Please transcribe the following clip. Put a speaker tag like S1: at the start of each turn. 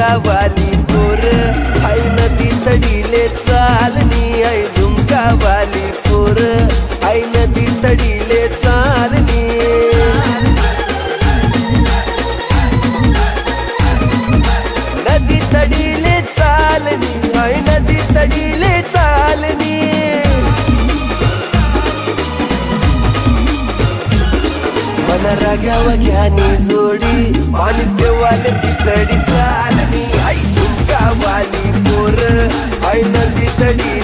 S1: झुमकावाली पोर आई नदी तडीले चालनी आई झुमकावाली पोर आई नदी तडीले चालनी नदी तडीले चालनी आई नदी तडीले चालनी मन रागावा घ्यानी जोडी आणि देवाले तितडी चालनी आई झुमकावाली पोर आई नदी तडी